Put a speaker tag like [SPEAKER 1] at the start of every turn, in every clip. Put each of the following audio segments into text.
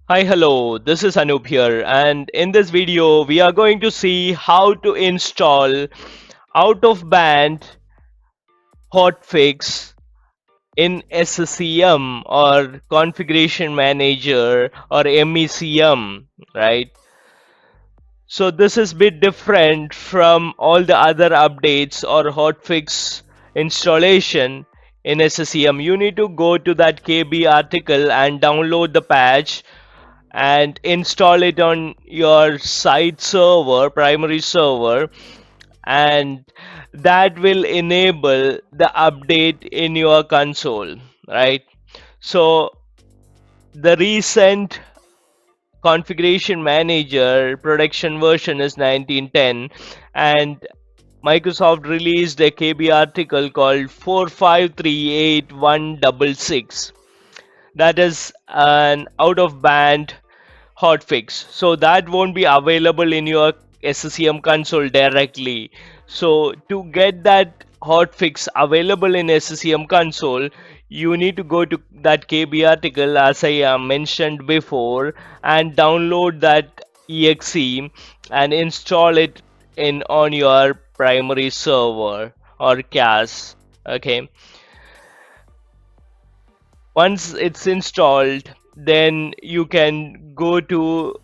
[SPEAKER 1] Hi, hello, this is Anup here, and in this video, we are going to see how to install out of band hotfix in SCCM or Configuration Manager or MECM, right? So, this is a bit different from all the other updates or hotfix installation in SCCM. You need to go to that KB article and download the patch and install it on your site server, primary server, and that will enable the update in your console, right? So the recent configuration manager production version is 1910, and Microsoft released a KB article called 4538166. That is an out of band hotfix, so that won't be available in your SCCM console directly. So to get that hotfix available in SCCM console, you need to go to that KB article as I mentioned before and download that exe and install it in on your primary server or cache. Okay, once it's installed, then you can go to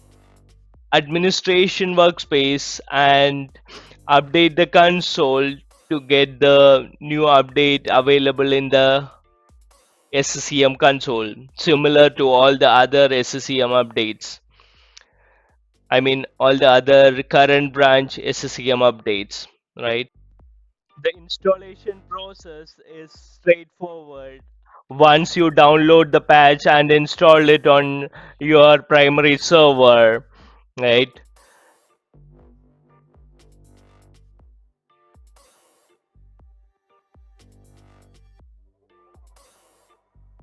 [SPEAKER 1] administration workspace and update the console to get the new update available in the SCCM console, similar to all the other SCCM updates. I mean, all the other current branch SCCM updates, right? The installation process is straightforward. Once you download the patch and install it on your primary server, right?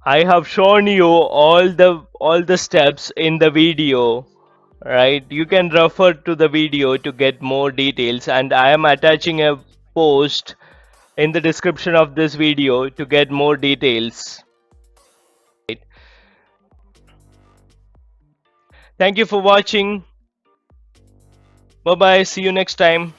[SPEAKER 1] I have shown you all the steps in the video, right? You can refer to the video to get more details, and I am attaching a post in the description of this video to get more details. Right? Thank you for watching. Bye bye. See you next time.